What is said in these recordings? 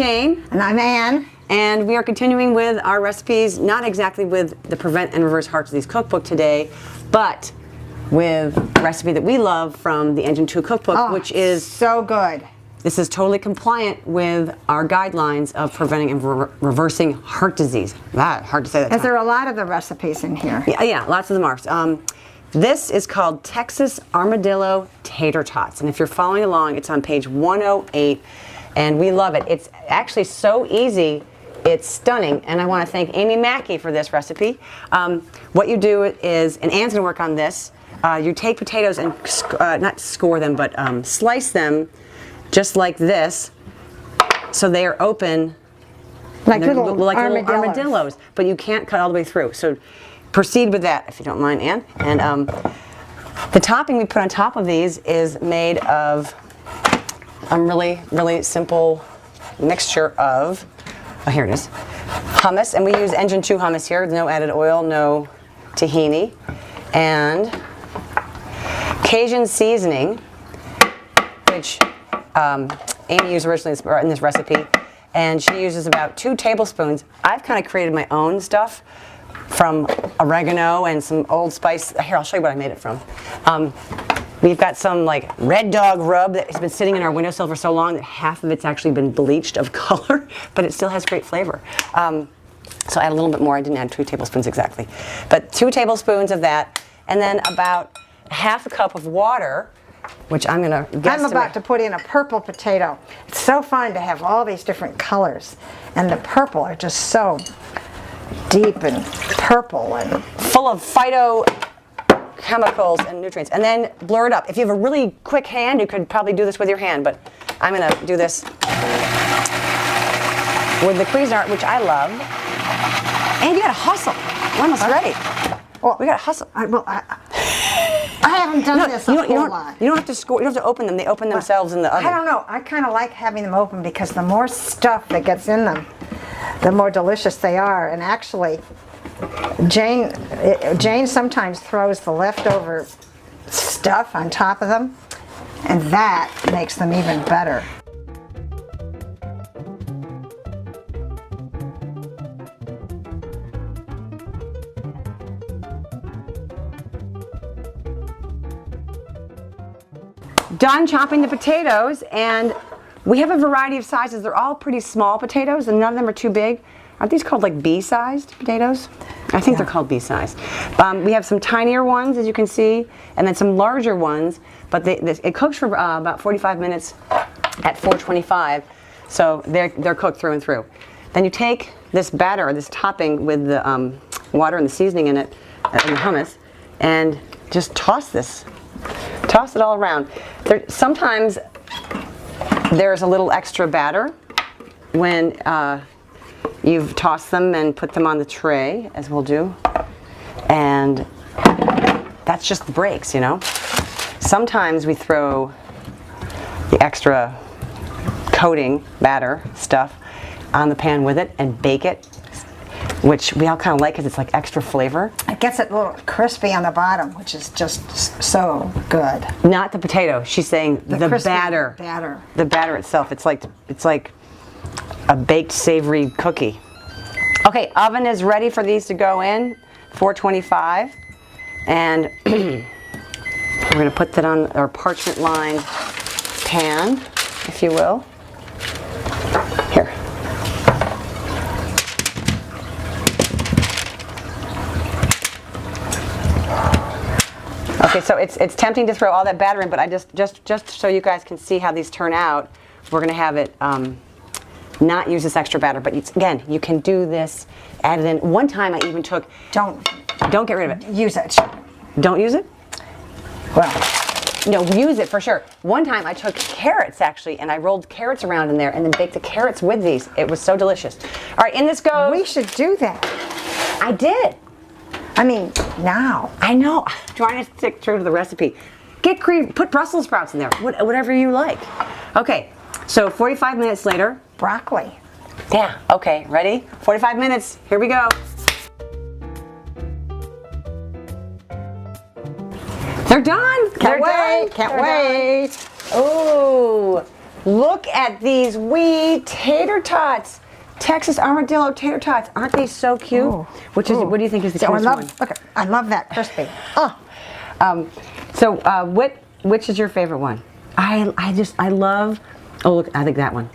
Jane. And I'm Ann. And we are continuing with our recipes, not exactly with the Prevent and Reverse Heart Disease cookbook today, but with a recipe that we love from the Engine 2 cookbook, which is so good. This is totally compliant with our guidelines of preventing and reversing heart disease. Hard to say that. Is there a lot of the recipes in here? Yeah, lots of them are. This is called Texas Armadillo Tater Tots, and if you're following along, it's on page 108, and we love it. It's actually so easy, it's stunning, and I want to thank Amy Mackey for this recipe. What you do is, and Ann's going to work on this, you take potatoes and, not score them, but slice them just like this, so they are open like little armadillos, but you can't cut all the way through. So proceed with that, if you don't mind, Ann. And the topping we put on top of these is made of a really simple mixture of, here it is, hummus, and we use Engine 2 hummus here, no added oil, no tahini, and Cajun seasoning, which Amy used originally in this recipe, and she uses about 2 tablespoons. I've kind of created my own stuff from oregano and some old spice. Here, I'll show you what I made it from. We've got some like Red Dog rub that has been sitting in our windowsill for so long that half of it's actually been bleached of color, but it still has great flavor. So I add a little bit more. I didn't add 2 tablespoons exactly, but 2 tablespoons of that, and then about half a cup of water, which I'm going to guess. I'm about to put in a purple potato. It's so fun to have all these different colors, and the purple are just so deep and purple and full of phytochemicals and nutrients. And then blur it up. If you have a really quick hand, you could probably do this with your hand, but I'm going to do this with the Cuisinart, which I love. And you got to hustle. We're almost ready. Well, we got to hustle. I haven't done this a whole lot. You don't have to score. You don't have to open them. They open themselves in the oven. I don't know. I kind of like having them open because the more stuff that gets in them, the more delicious they are. And actually, Jane sometimes throws the leftover stuff on top of them, and that makes them even better. Done chopping the potatoes, and we have a variety of sizes. They're all pretty small potatoes, and none of them are too big. Aren't these called like bee-sized potatoes? I think they're called bee-sized. We have some tinier ones, as you can see, and then some larger ones, but it cooks for about 45 minutes at 425, so they're cooked through and through. Then you take this batter, this topping with the water and the seasoning in it, and the hummus, and just toss this. Toss it all around. Sometimes there's a little extra batter when you've tossed them and put them on the tray, as we'll do. And that's just the breaks, you know. Sometimes we throw the extra coating batter stuff on the pan with it and bake it, which we all kind of like because it's like extra flavor. It gets it a little crispy on the bottom, which is just so good. Not the potato. She's saying the batter. The batter itself. It's like a baked savory cookie. Okay, oven is ready for these to go in, 425, and we're going to put that on our parchment lined pan, if you will. Here. Okay, so it's tempting to throw all that batter in, but I just so you guys can see how these turn out, we're going to have it not use this extra batter. But again, you can do this, add it in. One time I even took. Don't get rid of it. Use it. Don't use it? Well, no, use it for sure. One time I took carrots actually, and I rolled carrots around in there and then baked the carrots with these. It was so delicious. All right, in this goes. We should do that. I did. I mean, now. I know. I'm trying to stick true to the recipe. Put Brussels sprouts in there, whatever you like. Okay, so 45 minutes later. Broccoli. Yeah, okay, ready? 45 minutes, here we go. They're done. Can't wait. Oh, Look at these wee tater tots. Texas Armadillo tater tots. Aren't they so cute? Ooh. What do you think is the So cutest one? look, I love that crispy. Oh, Which is your favorite one? I love. Oh, look, I think that one.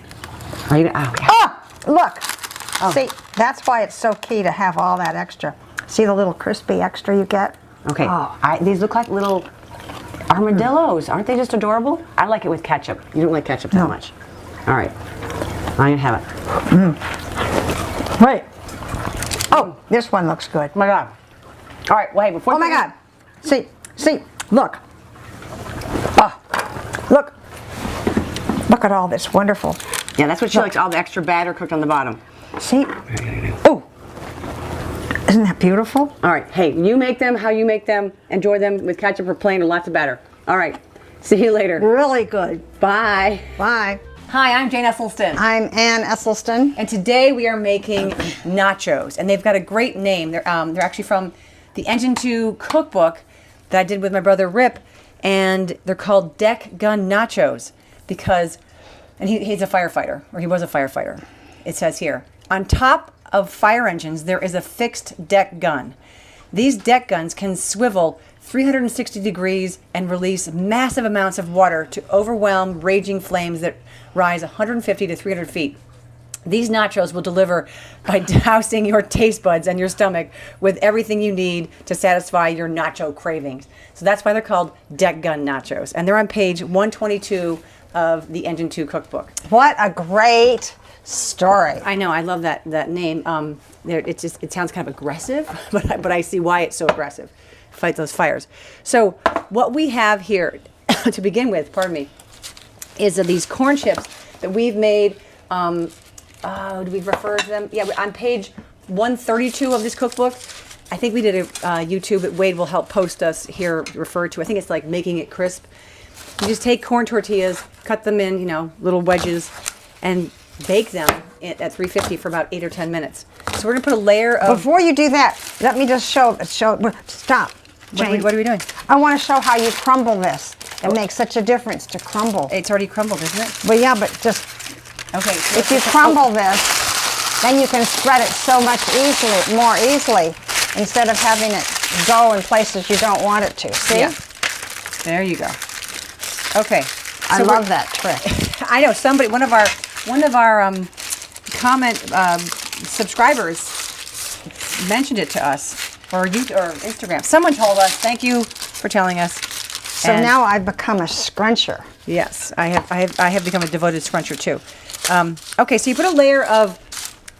Are you? Oh, yeah. look. See, that's why it's so key to have all that extra. See the little crispy extra you get? Okay. These look like little armadillos. Aren't they just adorable? I like it with ketchup. You don't like ketchup that much. All right. I'm gonna have it. Wait. Oh, this one looks good. Oh my God. All right. Wait. Before. Oh my God. See, look. Oh, look. Look at all this wonderful. Yeah, that's what she likes. All the extra batter cooked on the bottom. See? Oh, isn't that beautiful? All right. Hey, you make them how you make them. Enjoy them with ketchup or plain or lots of batter. All right. See you later. Really good. Bye. Bye. Hi, I'm Jane Esselstyn. I'm Ann Esselstyn. And today we are making nachos. And they've got a great name. They're actually from the Engine 2 cookbook that I did with my brother Rip. And they're called Gun Nachos because, and he's a firefighter, or he was a firefighter. It says here, on top of fire engines, there is a fixed deck gun. These deck guns can swivel 360 degrees and release massive amounts of water to overwhelm raging flames that rise 150 to 300 feet. These nachos will deliver by dousing your taste buds and your stomach with everything you need to satisfy your nacho cravings. So that's why they're called Deck Gun Nachos. And they're on page 122 of the Engine 2 cookbook. What a great story. I know, I love that name. It sounds kind of aggressive, but I see why it's so aggressive. Fight those fires. So what we have here, to begin with, pardon me, is these corn chips that we've made. Do we refer to them? Yeah, on page 132 of this cookbook. I think we did a YouTube that Wade will help post us here, refer to. I think it's like making it crisp. You just take corn tortillas, cut them in, little wedges, and bake them at 350 for about 8 or 10 minutes. So we're gonna put a layer of. Before you do that, let me just show. Stop. Jane. What are we doing? I want to show how you crumble this. It makes such a difference to crumble. It's already crumbled, isn't it? Well, yeah, but just Okay. So if you crumble this, then you can spread it so much more easily, instead of having it go in places you don't want it to. See? Yeah. There you go. Okay. I So love that trick. I know somebody, one of our comment subscribers mentioned it to us, or Instagram. Someone told us. Thank you for telling us. So now I've become a scruncher. Yes, I have become a devoted scruncher too. Okay, so you put a layer of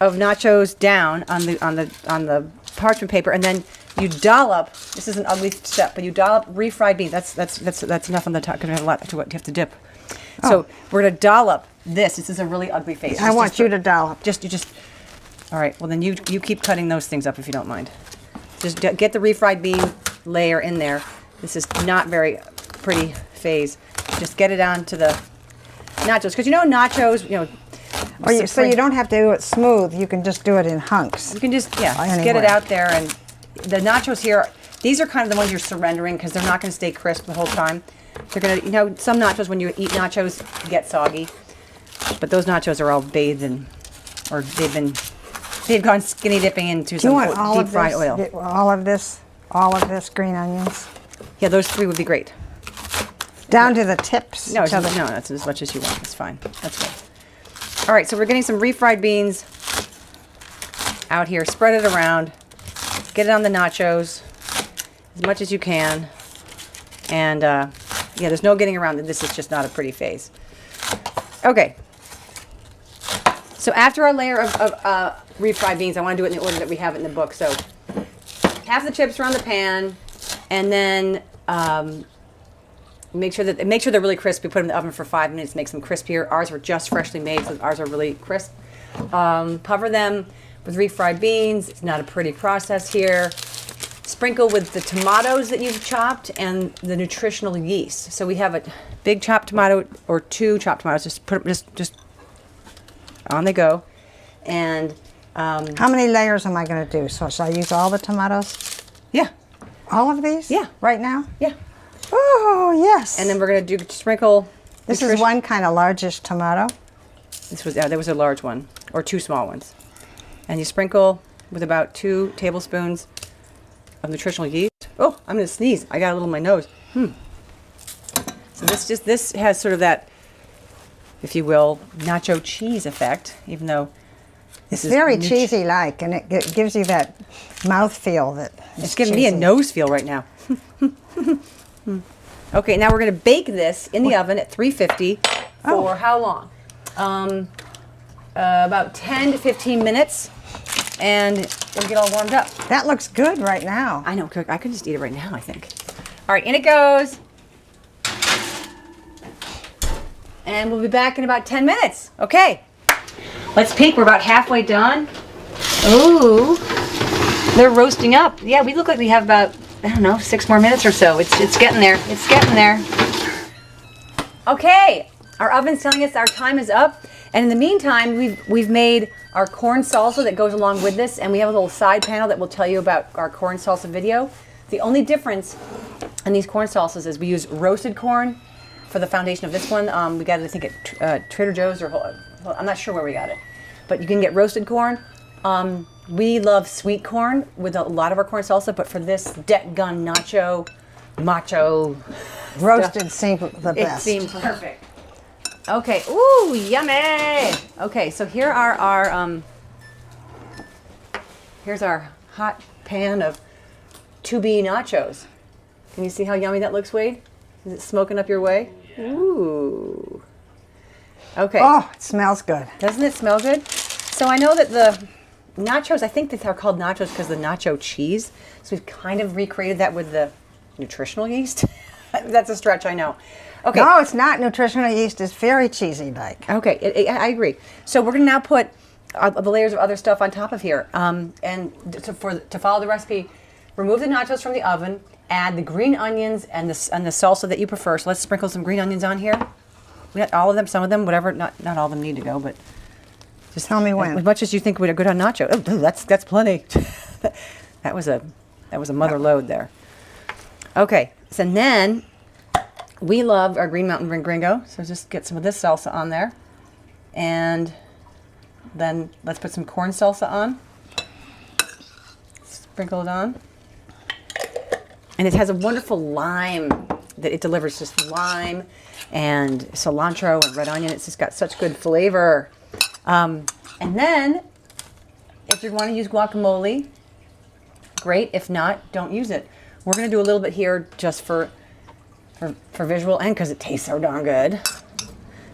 nachos down on the parchment paper, and then you dollop. This is an ugly step, but you dollop refried beans. That's enough on the top because we have a lot to what you have to dip. So we're gonna dollop this. This is a really ugly face. I want you to dollop. All right. Well, then you keep cutting those things up if you don't mind. Just get the refried bean layer in there. This is not very pretty phase. Just get it onto the nachos because nachos. So you don't have to do it smooth. You can just do it in hunks. You can just get it out there, and the nachos here. These are kind of the ones you're surrendering because they're not going to stay crisp the whole time. They're going to, some nachos when you eat nachos get soggy, but those nachos are all bathed in, or they've gone skinny dipping into some deep fried oil. All of this green onions. Yeah, those 3 would be great. Down to the tips. No, that's as much as you want. It's fine. That's good. All right, so we're getting some refried beans out here. Spread it around. Get it on the nachos as much as you can. And there's no getting around it. This is just not a pretty phase. Okay. So after our layer of refried beans, I want to do it in the order that we have it in the book. So half the chips are on the pan, and then make sure they're really crisp. We put them in the oven for 5 minutes, makes them crispier. Ours were just freshly made, so ours are really crisp. Cover them with refried beans. It's not a pretty process here. Sprinkle with the tomatoes that you've chopped and the nutritional yeast. So we have a big chopped tomato or 2 chopped tomatoes. Just put them just on they go. And how many layers am I going to do? So should I use all the tomatoes? Yeah. All of these? Yeah. Right now? Yeah. Oh, yes. And then we're going to sprinkle This is one kind of largish tomato. There was a large one, or 2 small ones. And you sprinkle with about 2 tablespoons of nutritional yeast. Oh, I'm gonna sneeze. I got a little in my nose. So this has sort of that, if you will, nacho cheese effect, even though It's very cheesy-like, and it gives you that mouth feel that it's giving me a nose feel right now. Okay, now we're going to bake this in the oven at 350 for how long? About 10 to 15 minutes, and it'll get all warmed up. That looks good right now. I know, I could just eat it right now, I think. All right, in it goes. And we'll be back in about 10 minutes. Okay. Let's peek. We're about halfway done. Ooh, they're roasting up. Yeah, we look like we have about, I don't know, 6 more minutes or so. It's getting there. It's getting there. Okay, our oven's telling us our time is up. And in the meantime, we've made our corn salsa that goes along with this, and we have a little side panel that will tell you about our corn salsa video. The only difference in these corn salsas is we use roasted corn for the foundation of this one. We got it, I think, at Trader Joe's or I'm not sure where we got it, but you can get roasted corn. We love sweet corn with a lot of our corn salsa, but for this Gun Nacho, macho Roasted seemed the it best. seemed perfect. Okay, ooh, yummy. Okay, so here are our here's our hot pan of 2B nachos. Can you see how yummy that looks, Wade? Is it smoking up your way? Yeah. Ooh. Okay. Oh, it smells good. Doesn't it smell good? So I know that the nachos, I think that they're called nachos because of the nacho cheese. So we've kind of recreated that with the nutritional yeast. That's a stretch, I know. Okay. No, it's not. Nutritional yeast is very cheesy-like. Okay, I agree. So we're going to now put the layers of other stuff on top of here. And to follow the recipe, remove the nachos from the oven, add the green onions and the salsa that you prefer. So let's sprinkle some green onions on here. Not all of them, some of them, whatever. Not all of them need to go, but just tell me when. As much as you think would are good on nacho. Oh, that's plenty. that was a mother load there. Okay, so then we love our Green Mountain Gringo. So just get some of this salsa on there, and then let's put some corn salsa on. Sprinkle it on, and it has a wonderful lime that it delivers. Just lime and cilantro and red onion. It's just got such good flavor. And then, if you want to use guacamole, great. If not, don't use it. We're going to do a little bit here just for visual and because it tastes so darn good.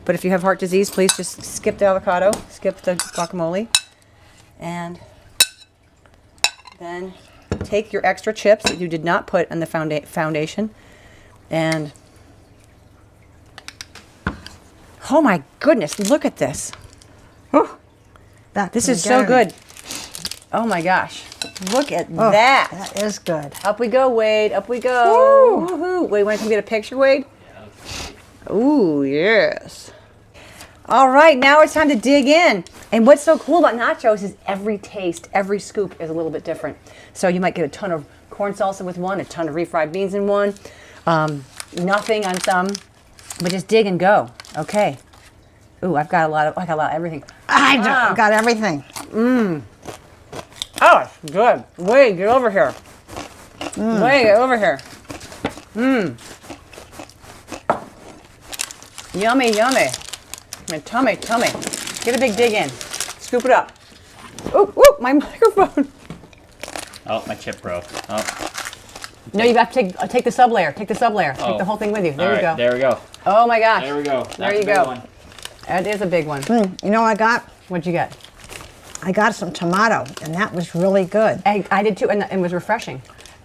But if you have heart disease, please just skip the avocado, skip the guacamole, and then take your extra chips that you did not put in the foundation, and oh my goodness, look at this. This is so good. Oh my gosh. Look at that. That is good. Up we go, Wade. Up we go. Woohoo. Wade, want to come get a picture, Wade? Ooh, yes. All right, now it's time to dig in. And what's so cool about nachos is every taste, every scoop is a little bit different. So you might get a ton of corn salsa with one, a ton of refried beans in one, nothing on some, but just dig and go. Okay. Ooh, I got a lot of everything. I got everything. Oh, it's good. Wade, get over here. Wade, get over here. Yummy, yummy. My tummy. Get a big dig in. Scoop it up. Oop, my microphone. Oh, my chip broke. Oh. No, you have to take the sublayer. Take the sublayer. Take the whole thing with you. There you go. There we go. Oh my gosh. There we go. There you go. That is a big one. You know what I got? What'd you get? I got some tomato, and that was really good. I did too, and it was refreshing.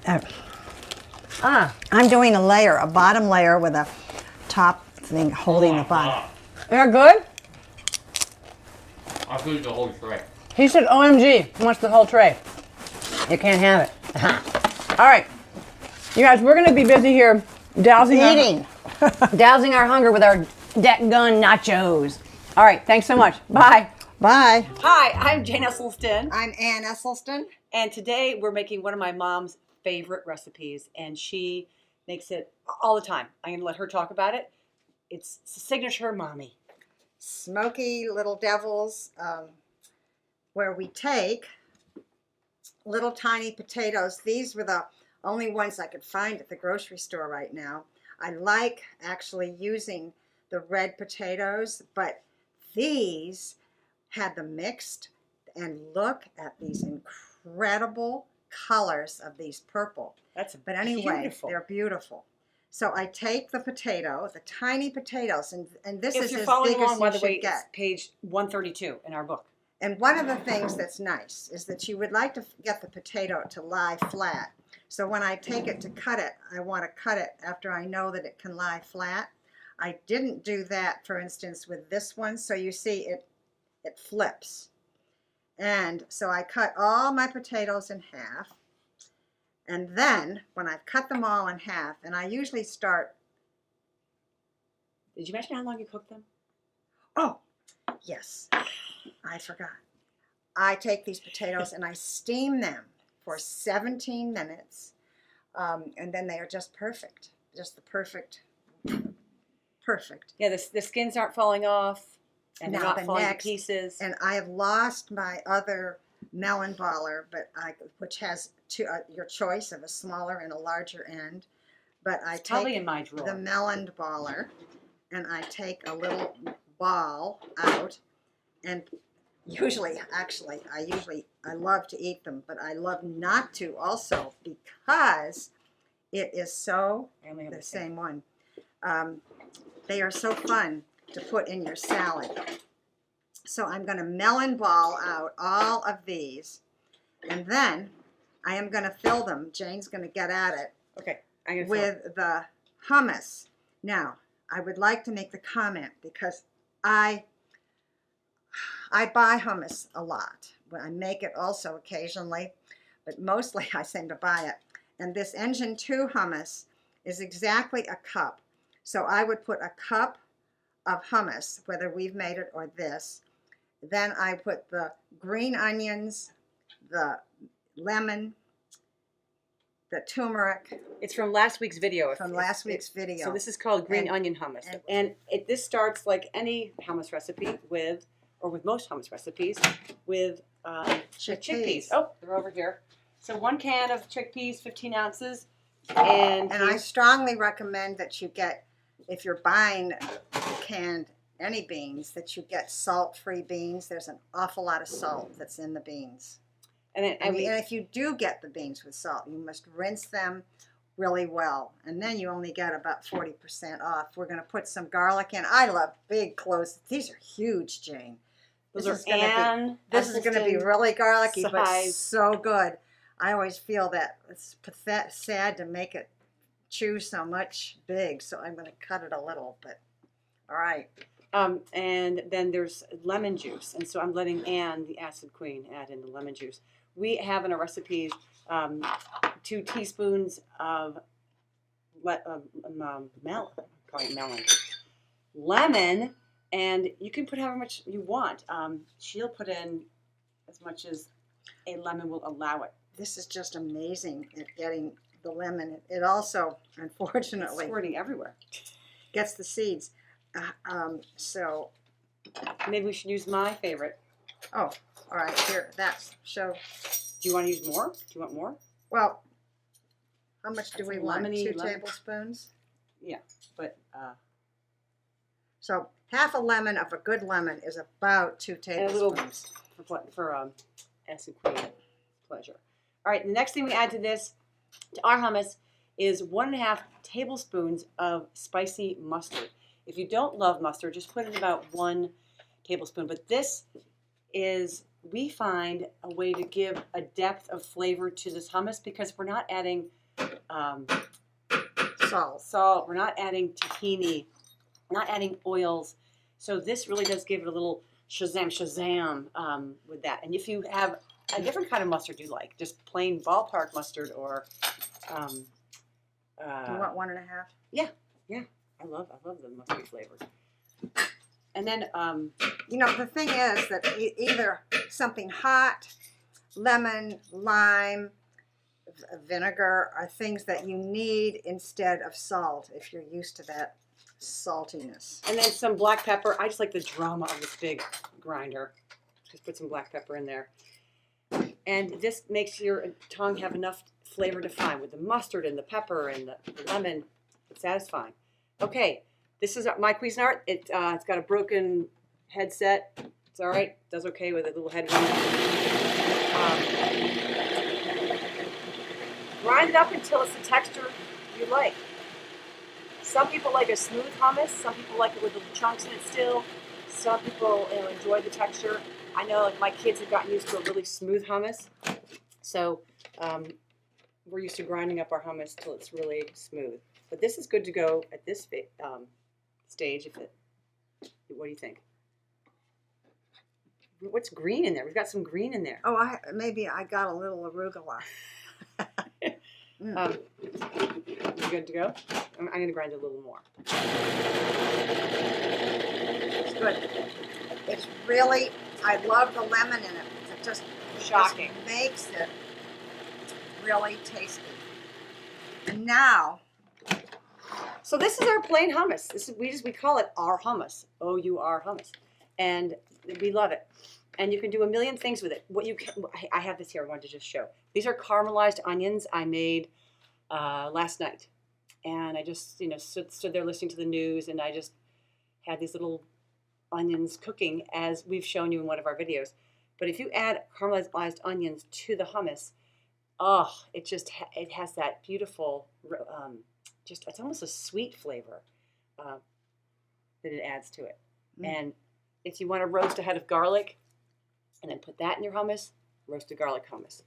I'm doing a bottom layer with a top thing holding the bottom. They're good? I'll do the whole tray. He said, OMG, he wants the whole tray. You can't have it. All right. You guys, we're going to be busy here dousing our hunger with our Gun Nachos. All right, thanks so much. Bye. Bye. Hi, I'm Jane Esselstyn, I'm Ann Esselstyn. and today we're making one of my mom's favorite recipes, and she makes it all the time. I'm going to let her talk about it. It's signature mommy. Smoky Little Devils, where we take little tiny potatoes. These were the only ones I could find at the grocery store right now. I like actually using the red potatoes, but these had them mixed, and look at these incredible colors of these purple. But anyway, beautiful. they're beautiful. So I take the potato, the tiny potatoes, and this If is you're as following big as along, by you the should way, it's get. page 132 in our book. And one of the things that's nice is that you would like to get the potato to lie flat. So when I take it to cut it, I want to cut it after I know that it can lie flat. I didn't do that, for instance, with this one. So you see it flips. And so I cut all my potatoes in half. And then when I've cut them all in half, and I usually start. Did you mention how long you cooked them? Oh, yes, I forgot. I take these potatoes and I steam them for 17 minutes. And then they are just perfect. Just the perfect. Yeah, the skins aren't falling off, and they're Now not the falling next, to pieces. and I have lost my other melon baller, which has your choice of a smaller and a larger end. But I Probably take in my drawer. the melon baller, and I take a little ball out, and usually, actually, I love to eat them, but I love not to also because it is so I only have the same one. They are so fun to put in your salad. So I'm going to melon ball out all of these, and then I am going to fill them. Jane's going to get at it Okay, I'm gonna with the hummus. Now, I would like to make the comment because I buy hummus a lot. I make it also occasionally, but mostly I seem to buy it. And this Engine 2 hummus is exactly a cup. So I would put a cup of hummus, whether we've made it or this. Then I put the green onions, the lemon, the turmeric. It's from last week's video. From last week's video. So this is called green And- onion hummus, and- this starts like any hummus recipe with most hummus recipes, with chickpeas. Oh, they're over here. So 1 can of chickpeas, 15 ounces, and I strongly recommend that you get, if you're buying canned any beans, that you get salt-free beans. There's an awful lot of salt that's in the beans. and And if you do get the beans with salt, you must rinse them really well. And then you only get about 40% off. We're going to put some garlic in. I love big cloves. These are huge, Jane. those This are is going to be really garlicky, but size. so good. I always feel that it's sad to make it chew so much big, so I'm going to cut it a little, but all right. And then there's lemon juice, and so I'm letting Anne, the acid queen, add in the lemon juice. We have in our recipes 2 teaspoons of melon, call it melon, lemon, and you can put however much you want. She'll put in as much as a lemon will allow it. This is just amazing at getting the lemon. It also, unfortunately, Squirting everywhere. gets the seeds. So, Maybe we should use my favorite. oh, all right, here, show. Do you want to use more? Do you want more? Well, how much do That's we a want? lemony 2 lemon. tablespoons? Yeah, but So half a lemon of a good lemon is about 2 and a little tablespoons. for acid queen pleasure. All right, the next thing we add to our hummus, is 1.5 tablespoons of spicy mustard. If you don't love mustard, just put in about 1 tablespoon. But this is, we find, a way to give a depth of flavor to this hummus because we're not adding salt, we're not adding tahini, not adding oils. So this really does give it a little shazam with that. And if you have a different kind of mustard you like, just plain ballpark mustard or You want 1.5? yeah, I love the mustard flavor. And then You know, the thing is that either something hot, lemon, lime, vinegar are things that you need instead of salt if you're used to that saltiness. And then some black pepper. I just like the drama of this big grinder. Just put some black pepper in there. And this makes your tongue have enough flavor to find with the mustard and the pepper and the lemon. It's satisfying. Okay, this is my Cuisinart. It's got a broken headset. It's all right. Does okay with a little headwind. Grind it up until it's the texture you like. Some people like a smooth hummus. Some people like it with little chunks in it still. Some people enjoy the texture. I know like my kids have gotten used to a really smooth hummus. So we're used to grinding up our hummus till it's really smooth. But this is good to go at this stage. What do you think? What's green in there? We've got some green in there. Oh, maybe I got a little arugula. You good to go? I'm going to grind it a little more. It's good. It's really, I love the lemon in it. It just Shocking. makes it really tasty. And now, So this is our plain hummus. This is we call it our hummus. O-U-R hummus, and we love it. And you can do a million things with it. I have this here. I wanted to just show. These are caramelized onions I made last night, and I just stood there listening to the news, and I just had these little onions cooking as we've shown you in one of our videos. But if you add caramelized onions to the hummus, it has that beautiful, it's almost a sweet flavor that it adds to it. And if you want to roast a head of garlic and then put that in your hummus, roasted garlic hummus.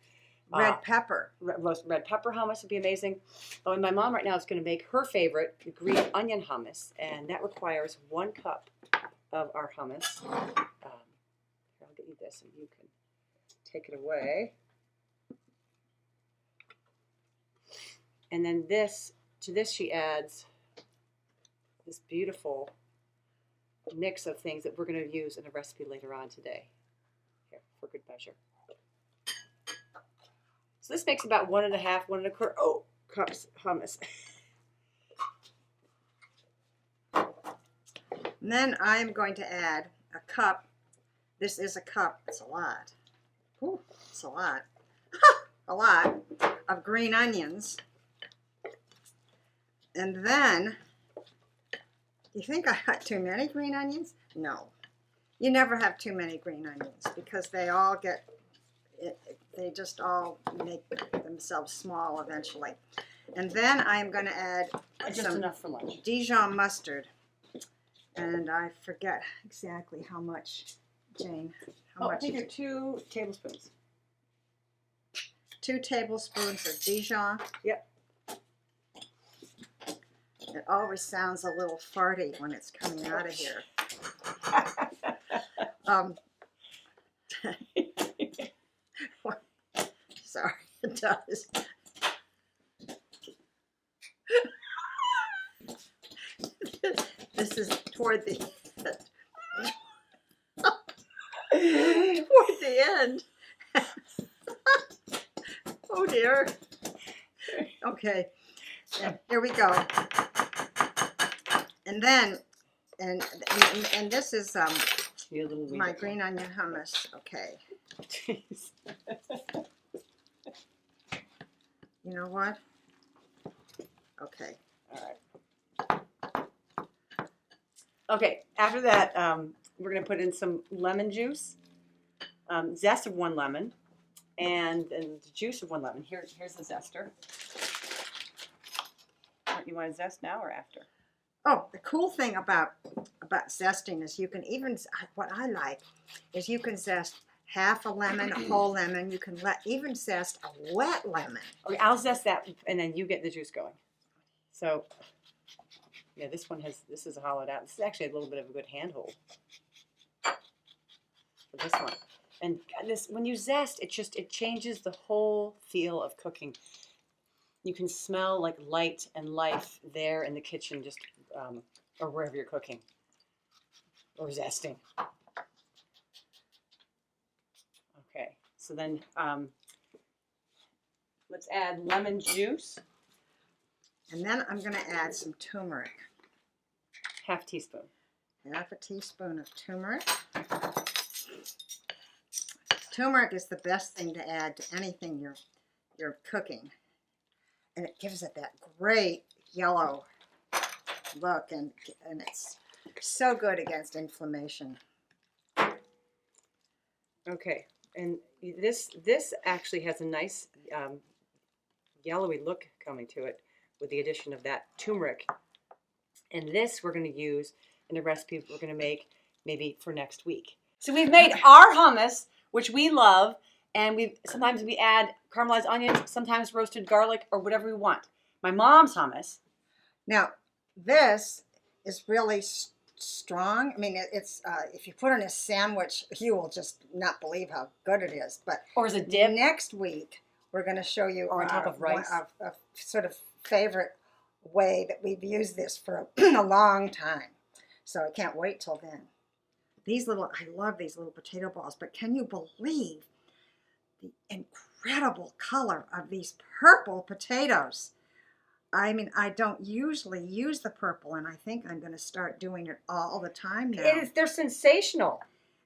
red pepper. Red pepper hummus would be amazing. Oh, and my mom right now is going to make her favorite, the green onion hummus, and that requires 1 cup of our hummus. I'll get you this and you can take it away. And then to this she adds this beautiful mix of things that we're going to use in a recipe later on today. Here, for good measure. So this makes about 1 1/4 cups hummus. And then I'm going to add a cup. This is a cup. It's a lot. Ooh, it's a lot. A lot of green onions. And then, you think I got too many green onions? No. You never have too many green onions because they all they just all make themselves small eventually. And then I'm going to add Just some enough for lunch. Dijon mustard. And I forget exactly how much, Jane. How I much? think 2 tablespoons. 2 tablespoons of Dijon. Yep. It always sounds a little farty when it's coming out of here. Sorry, it does. This is toward the end. Oh dear. Okay, here we go. And then, and this is my green onion hummus. Okay. You know what? Okay. All right. Okay, after that, we're going to put in some lemon juice, zest of 1 lemon, and the juice of 1 lemon. Here's the zester. You want to zest now or after? Oh, the cool thing about zesting is you can even, what I like is you can zest half a lemon, a whole lemon. You can even zest a wet lemon. Okay, I'll zest that, and then you get the juice going. So, yeah, this is a hollowed out. This is actually a little bit of a good handhold for this one. And this, when you zest, it changes the whole feel of cooking. You can smell like light and life there in the kitchen, just or wherever you're cooking or zesting. Okay, so then let's add lemon juice. And then I'm going to add some turmeric. Half teaspoon. Half a teaspoon of turmeric. Turmeric is the best thing to add to anything you're cooking. And it gives it that great yellow look, and it's so good against inflammation. Okay, and this actually has a nice yellowy look coming to it with the addition of that turmeric. And this we're going to use in a recipe we're going to make maybe for next week. So we've made our hummus, which we love, and sometimes we add caramelized onions, sometimes roasted garlic, or whatever we want. My mom's hummus. Now, this is really strong. I mean, it's if you put it in a sandwich, you will just not believe how good it is. But Or as a dip. next week, we're going to show you Or on top of rice. a sort of favorite way that we've used this for a long time. So I can't wait till then. I love these little potato balls, but can you believe the incredible color of these purple potatoes? I mean, I don't usually use the purple, and I think I'm going to start doing it all the time now. They're sensational.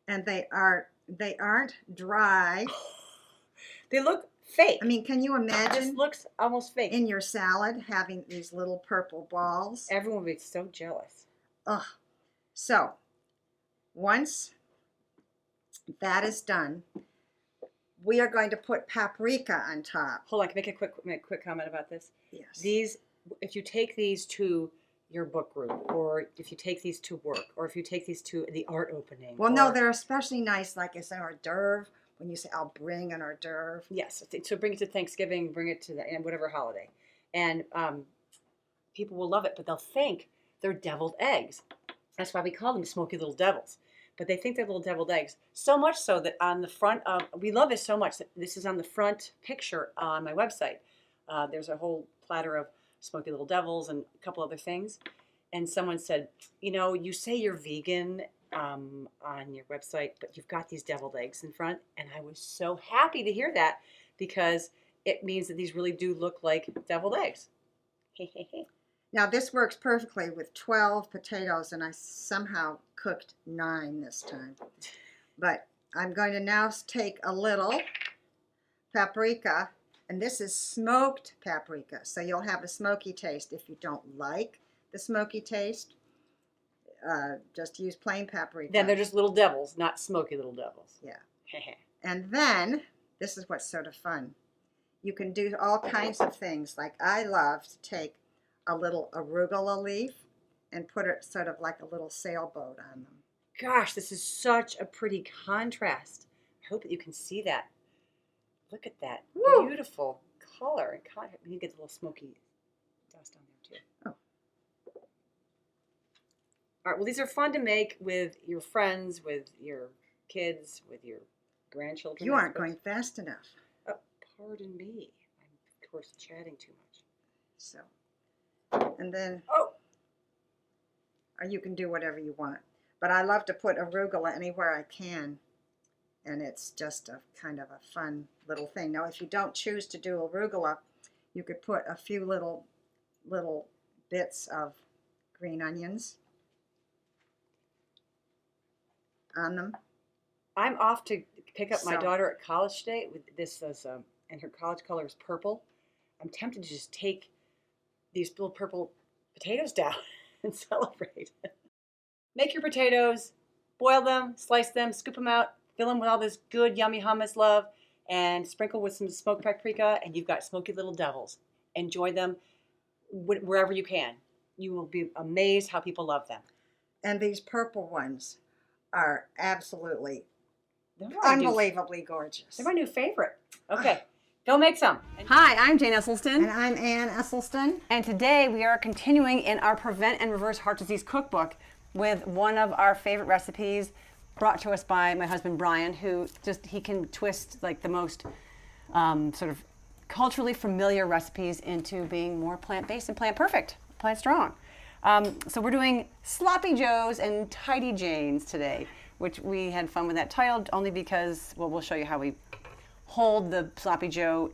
And they aren't dry. They look fake. I mean, can you It imagine just looks almost fake. in your salad having these little purple balls? Everyone would be so jealous. Ugh. So, once that is done, we are going to put paprika on top. Hold on, can I make a quick comment about this? Yes. These, if you take these to your book group, or if you take these to work, or if you take these to the art opening. Well, no, they're especially nice, like as an hors d'oeuvre. When you say, I'll bring an hors d'oeuvre. Yes, so bring it to Thanksgiving, bring it to whatever holiday. And people will love it, but they'll think they're deviled eggs. That's why we call them smoky little devils. But they think they're little deviled eggs. So much so that on the front of, we love this so much that this is on the front picture on my website. There's a whole platter of smoky little devils and a couple other things. And someone said, you say you're vegan on your website, but you've got these deviled eggs in front. And I was so happy to hear that, because it means that these really do look like deviled eggs. Now, this works perfectly with 12 potatoes, and I somehow cooked 9 this time. But I'm going to now take a little paprika, and this is smoked paprika, so you'll have a smoky taste. If you don't like the smoky taste, just use plain paprika. Then they're just little devils, not smoky little devils. Yeah. And then, this is what's sort of fun. You can do all kinds of things. Like I love to take a little arugula leaf and put it sort of like a little sailboat on them. Gosh, this is such a pretty contrast. I hope that you can see that. Look at that. Woo! Beautiful color. And you get a little smoky dust on there too. Oh. All right, well, these are fun to make with your friends, with your kids, with your grandchildren. You aren't going fast enough. Pardon me. I'm, of course, chatting too much. So, and then, or you can do whatever you want. But I love to put arugula anywhere I can. And it's just a kind of a fun little thing. Now, if you don't choose to do arugula, you could put a few little bits of green onions on them. I'm off to pick up my So- daughter at college today. With this is, and her college color is purple. I'm tempted to just take these little purple potatoes down and celebrate. Make your potatoes, boil them, slice them, scoop them out, fill them with all this good, yummy hummus love, and sprinkle with some smoked paprika, and you've got smoky little devils. Enjoy them wherever you can. You will be amazed how people love them. And these purple ones are absolutely They're my new- unbelievably gorgeous. They're my new favorite. Okay, go make some. Hi, I'm Jane Esselstyn. And I'm Ann Esselstyn. And today we are continuing in our Prevent and Reverse Heart Disease cookbook with one of our favorite recipes brought to us by my husband Brian, who he can twist like the most sort of culturally familiar recipes into being more plant-based and plant-perfect, plant-strong. So we're doing Sloppy Joes and Tidy Janes today, which we had fun with that title only because, well, we'll show you how we hold the Sloppy Joe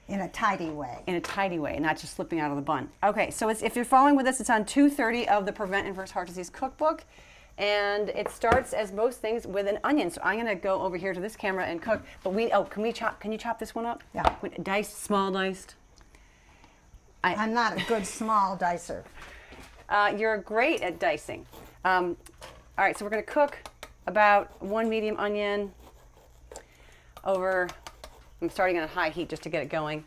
in a tidy way. in a tidy way, not just slipping out of the bun. Okay, so if you're following with us, it's on 230 of the Prevent Inverse Heart Disease Cookbook. And it starts, as most things, with an onion. So I'm going to go over here to this camera and cook. But can you chop this one up? Yeah. Diced, small diced. I'm not a good small dicer. You're great at dicing. All right, so we're going to cook about 1 medium onion over, I'm starting on a high heat just to get it going.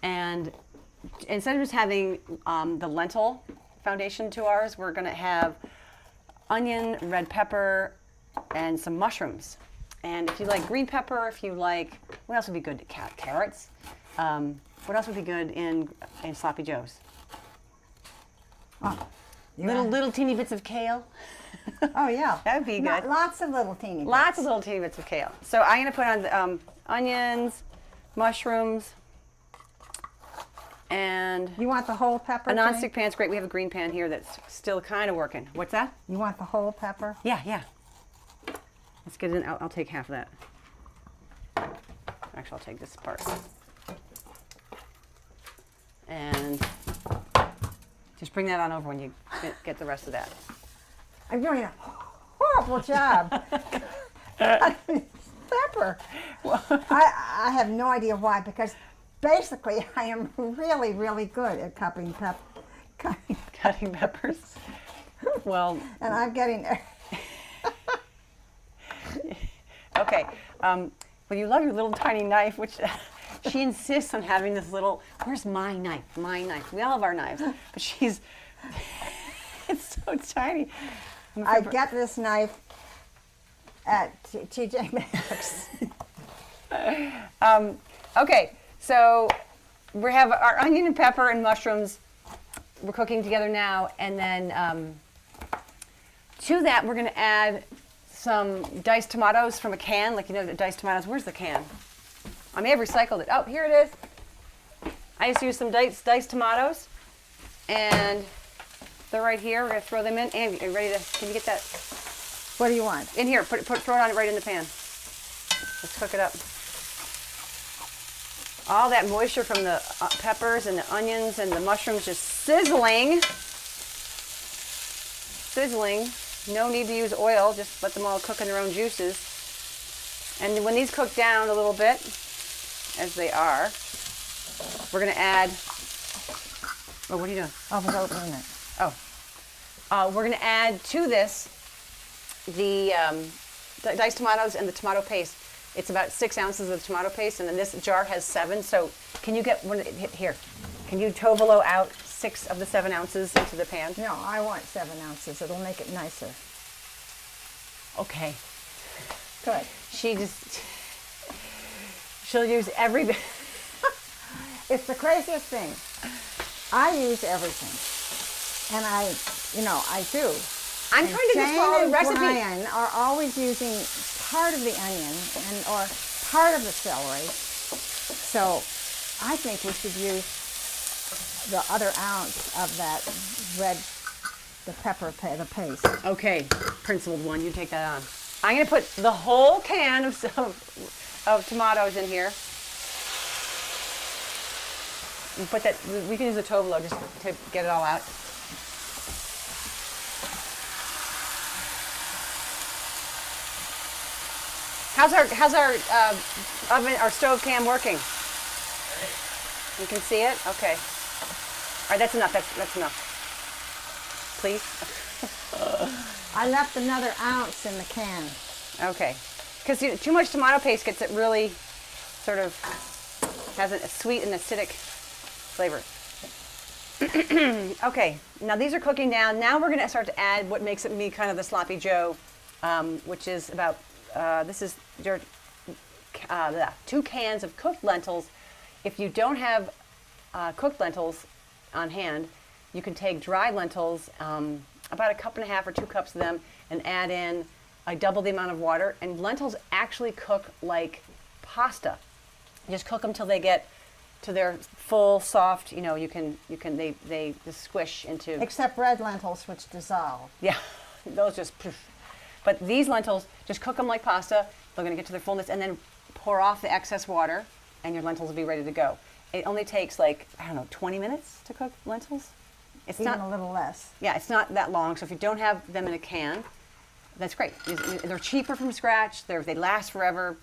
And instead of just having the lentil foundation to ours, we're going to have onion, red pepper, and some mushrooms. And if you like green pepper, if you like, what else would be good? Carrots. What else would be good in sloppy joes? Little teeny bits of kale. Oh yeah, That would be good. Lots of little teeny bits. Lots of little teeny bits of kale. So I'm going to put on the onions, mushrooms, and You want the whole pepper? a Jane? nonstick pan's great. We have a green pan here that's still kind of working. What's that? You want the whole pepper? Yeah. Let's get it in. I'll take half of that. Actually, I'll take this part. And just bring that on over when you get the rest of that. I'm doing a horrible job. Pepper. I have no idea why, because basically I am really, really good at cutting Cutting peppers. Well, and I'm getting okay. Well, you love your little tiny knife, which she insists on having this little. Where's my knife? My knife. We all have our knives, but she's. It's so tiny. I get this knife at TJ Maxx. Okay, so we have our onion and pepper and mushrooms. We're cooking together now, and then to that we're going to add some diced tomatoes from a can, like the diced tomatoes. Where's the can? I may have recycled it. Oh, here it is. I just used some diced tomatoes, and they're right here. We're going to throw them in. And are you ready to? Can you get that What do you want? in here? Throw it on right in the pan. Let's cook it up. All that moisture from the peppers and the onions and the mushrooms just sizzling. Sizzling. No need to use oil. Just let them all cook in their own juices. And when these cook down a little bit, as they are, we're going to add. Oh, what are you doing? I was opening it. We're going to add to this the diced tomatoes and the tomato paste. It's about 6 ounces of tomato paste, and then this jar has 7. So can you get one here? Can you tovolo out 6 of the 7 ounces into the pan? No, I want 7 ounces. It'll make it nicer. Okay. Good. She'll use every bit. It's the craziest thing. I use everything, and I do. I'm trying to just follow the recipe. Brian are always using part of the onion or part of the celery. So I think we should use the other ounce of that the paste. Okay, principled one, you take that on. I'm going to put the whole can of tomatoes in here. And put that. We can use the tovolo just to get it all out. How's our oven, our stove cam working? You can see it? Okay. All right, that's enough. That's enough. Please. I left another ounce in the can. Okay. Because too much tomato paste gets it really sort of has a sweet and acidic flavor. Okay. Now these are cooking down. Now we're going to start to add what makes it me kind of the sloppy Joe, which is about this is your 2 cans of cooked lentils. If you don't have cooked lentils on hand, you can take dried lentils, about a cup and a half or 2 cups of them, and add in double the amount of water. And lentils actually cook like pasta. You just cook them till they get to their full, soft. They just squish into. Except red lentils, which dissolve. Yeah, those just poof. But these lentils, just cook them like pasta. They're going to get to their fullness, and then pour off the excess water, and your lentils will be ready to go. it only takes like, I don't know, 20 minutes to cook lentils. It's Even not a little less. Yeah, it's not that long. So if you don't have them in a can, that's great. They're cheaper from scratch. They last forever.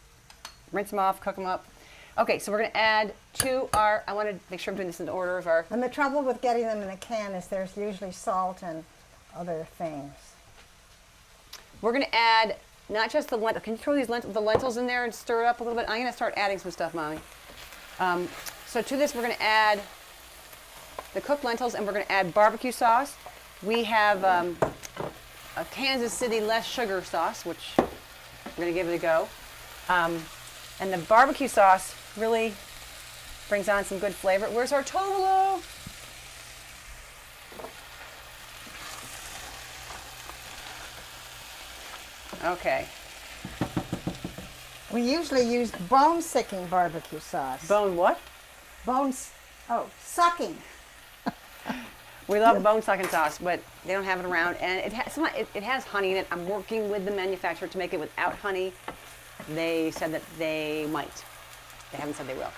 Rinse them off, cook them up. Okay, so we're going to add to our, I want to make sure I'm doing this in the order of our, And the trouble with getting them in a can is there's usually salt and other things. we're going to add not just the lentils. Can you throw the lentils in there and stir it up a little bit? I'm going to start adding some stuff, Mommy. So to this, we're going to add the cooked lentils, and we're going to add barbecue sauce. We have a Kansas City less sugar sauce, which we're going to give it a go. And the barbecue sauce really brings on some good flavor. Where's our Tolo? Okay. We usually use bone-sicking barbecue sauce. Bone what? Sucking. We love bone sucking sauce, but they don't have it around, and it has honey in it. I'm working with the manufacturer to make it without honey. They said that they might. They haven't said they will.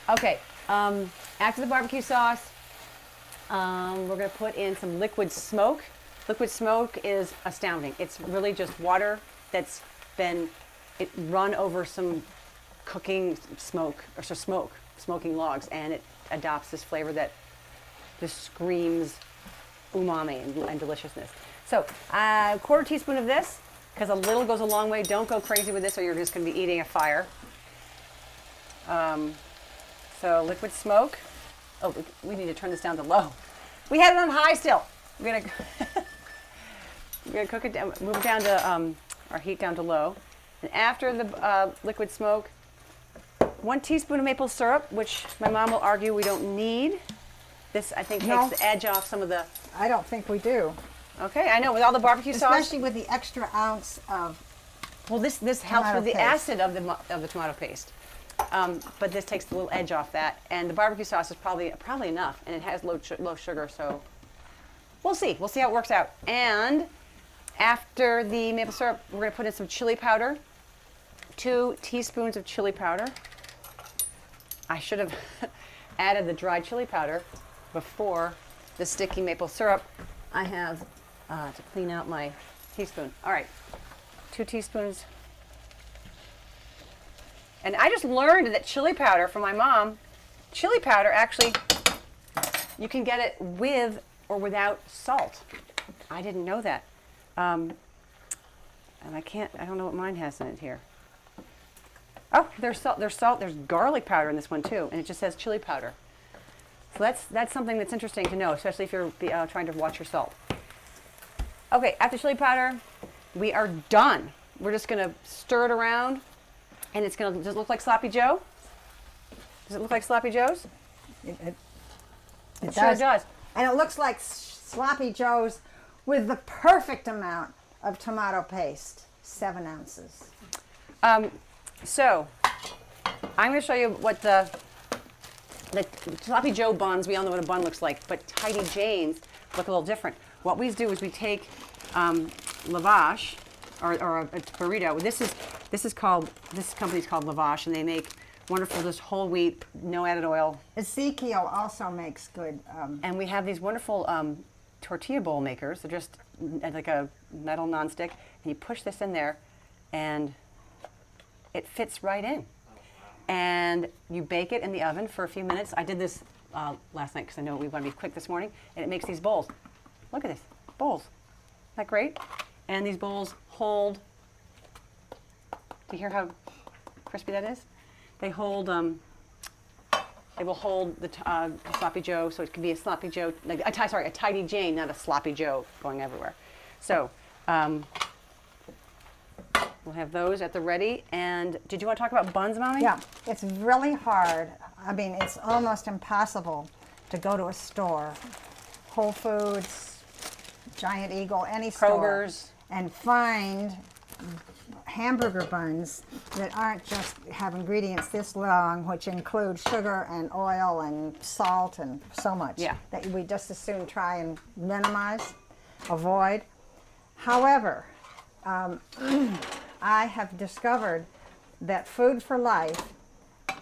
Okay. After the barbecue sauce, we're going to put in some liquid smoke. Liquid smoke is astounding. It's really just water that's been run over some cooking smoke or smoking logs, and it adopts this flavor that just screams umami and deliciousness. So a quarter teaspoon of this, because a little goes a long way. Don't go crazy with this or you're just going to be eating a fire. So liquid smoke. Oh, we need to turn this down to low. We had it on high still. We're gonna cook it down, move it down to our heat down to low. And after the liquid smoke, 1 teaspoon of maple syrup, which my mom will argue we don't need. This, I think, takes the edge off some of the... I don't think we do. Okay, I know, with all the barbecue sauce. Especially with the extra ounce of... Well, this helps with the paste. acid of the tomato paste. But this takes the little edge off that. And the barbecue sauce is probably enough. And it has low sugar, so we'll see. We'll see how it works out. And after the maple syrup, we're going to put in some chili powder. 2 teaspoons of chili powder. I should have added the dried chili powder before the sticky maple syrup. I have to clean out my teaspoon. All right, 2 teaspoons. And I just learned that chili powder from my mom, chili powder actually, you can get it with or without salt. I didn't know that. And I don't know what mine has in it here. Oh, there's salt, there's garlic powder in this one too, and it just says chili powder. So that's something that's interesting to know, especially if you're trying to watch your salt. Okay, after chili powder, we are done. We're just gonna stir it around, and it's gonna, does it look like Sloppy Joe? Does it look like Sloppy Joe's? It Sure does. And it looks like Sloppy Joe's with the perfect amount of tomato paste, 7 ounces. So, I'm going to show you what the Sloppy Joe buns, we all know what a bun looks like, but Tidy Jane's look a little different. What we do is we take lavash, or a burrito. This company's called Lavash, and they make wonderful, just whole wheat, no added oil. Ezekiel also makes good. And we have these wonderful tortilla bowl makers. They're just like a metal nonstick, and you push this in there, and it fits right in. And you bake it in the oven for a few minutes. I did this last night because I know we want to be quick this morning, and it makes these bowls. Look at this, bowls. Isn't that great? And these bowls hold, do you hear how crispy that is? They hold, they will hold the Sloppy Joe, so it can be a Sloppy Joe, like a Tidy Jane, not a Sloppy Joe going everywhere. So, we'll have those at the ready. And did you want to talk about buns, Mommy? Yeah, it's really hard. I mean, it's almost impossible to go to a store, Whole Foods, Giant Eagle, any store, Kroger's, and find hamburger buns that aren't just have ingredients this long, which include sugar and oil and salt and so much. Yeah. That we just as soon try and minimize, avoid. However, I have discovered that Food for Life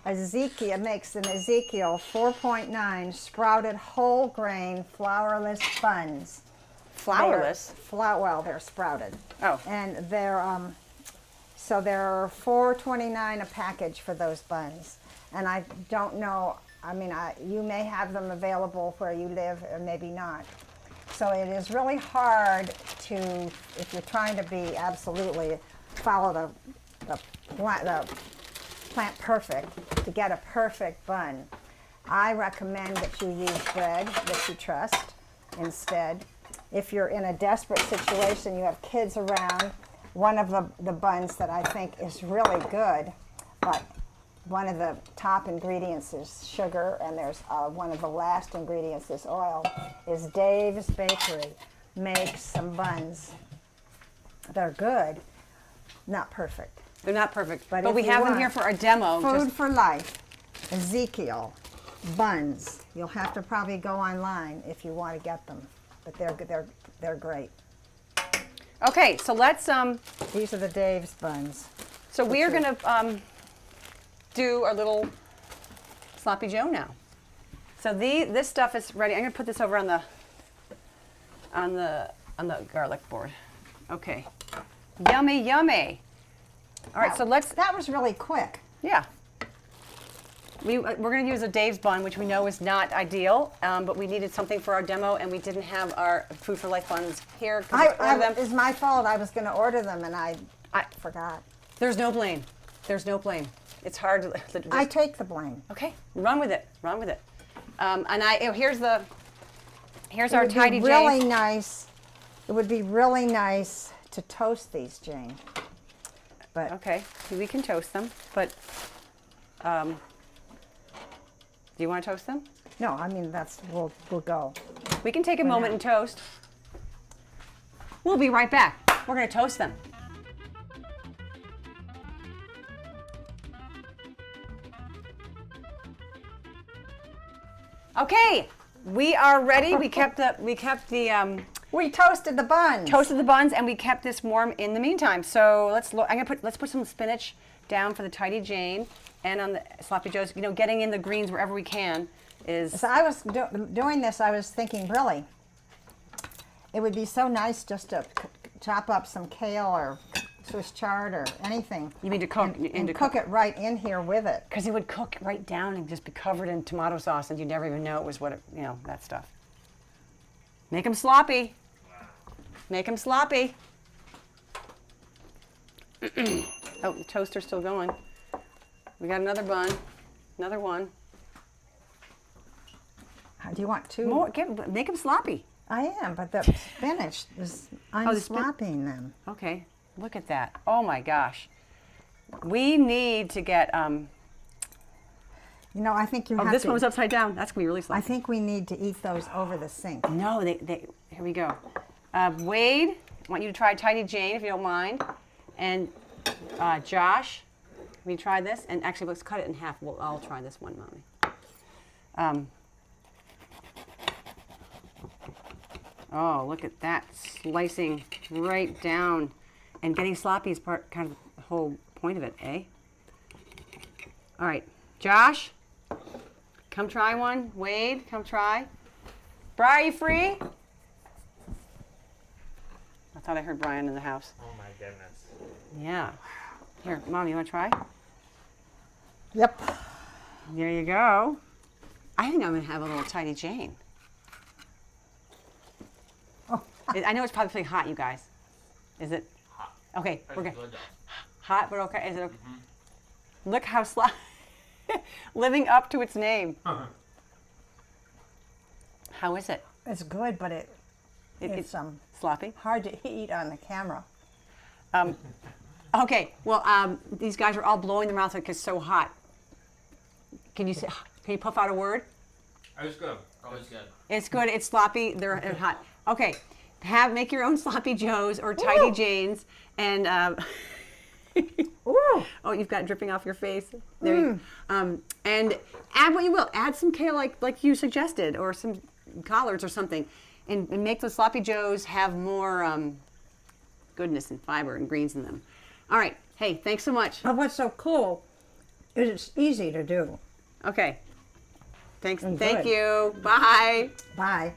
Ezekiel makes an Ezekiel 4.9 sprouted whole grain flourless buns. Flourless? They're sprouted. Oh. And they're so they're $4.29 a package for those buns. And I don't know. I mean, you may have them available where you live, or maybe not. So it is really hard to, if you're trying to be absolutely follow the plant perfect, to get a perfect bun. I recommend that you use bread that you trust instead. If you're in a desperate situation, you have kids around, one of the buns that I think is really good, but one of the top ingredients is sugar, and there's one of the last ingredients is oil, is Dave's Bakery makes some buns. They're good, not perfect. They're not perfect, but if we you have them want here for our demo. Food for life, Ezekiel buns. You'll have to probably go online if you want to get them, but they're great. Okay, so let's These are the Dave's buns. so we are going to do our little sloppy Joe now. So this stuff is ready. I'm going to put this over on the garlic board. Okay. Yummy, yummy. All right, so let's. That was really quick. Yeah. We're going to use a Dave's bun, which we know is not ideal, but we needed something for our demo, and we didn't have our Food for Life buns here. It's my fault. I was going to order them, and I forgot. There's no blame. There's no blame. It's hard to. I take the blame. Okay, run with it. Run with it. Here's our It tidy would be really Jane. nice. It would be really nice to toast these, Jane. But Okay, we can toast them, but do you want to toast them? no, I mean we'll go. We can take a moment and toast. We'll be right back. We're going to toast them. Okay, we are ready. We toasted We toasted the buns. the buns, and we kept this warm in the meantime. So let's put some spinach down for the tidy Jane, and on the sloppy Joes. Getting in the greens wherever we can is. So I was doing this. I was thinking, really, it would be so nice just to chop up some kale or Swiss chard or anything. You mean to cook and cook it right in here with it. Because it would cook right down and just be covered in tomato sauce, and you'd never even know it was that stuff. Make them sloppy. Make them sloppy. Oh, the toaster's still going. We got another bun, another one. Do you want two? More. Make them sloppy. I am, but the spinach is. I'm the spin- slopping them. Okay, look at that. Oh my gosh. We need to get. I think you have This to. one was upside down. That's gonna be really sloppy. I think we need to eat those over the sink. No, they here we go. Wade, I want you to try Tidy Jane if you don't mind. And Josh, can we try this? And actually, let's cut it in half. I'll try this one, Mommy. Oh, look at that, slicing right down. And getting sloppy is kind of the whole point of it, eh? All right, Josh, come try one. Wade, come try. Bri, are you free? I thought I heard Brian in the house. Oh my goodness. Yeah. Here, Mom, you want to try? Yep. There you go. I think I'm going to have a little Tidy Jane. Oh. I know it's probably pretty hot, you guys. Is it? Hot. Okay, we're That's good. good. Hot, but okay. Is it okay? Look how living up to its name. How is it? It's good, but it's It's sloppy. hard to eat on the camera. Okay, well, these guys are all blowing their mouth because it's so hot. Can you puff out a word? It's good. It's good. It's good. It's sloppy. They're hot. Okay, make your own sloppy Joes or Tidy Janes, and Ooh. oh, you've got it dripping off your face. There you. And add what you will. Add some kale, like you suggested, or some collards or something, and make those sloppy Joes have more goodness and fiber and greens in them. All right. Hey, thanks so much. But what's so cool It's easy to do. Okay. Thanks. And Thank good. you. Bye. Bye.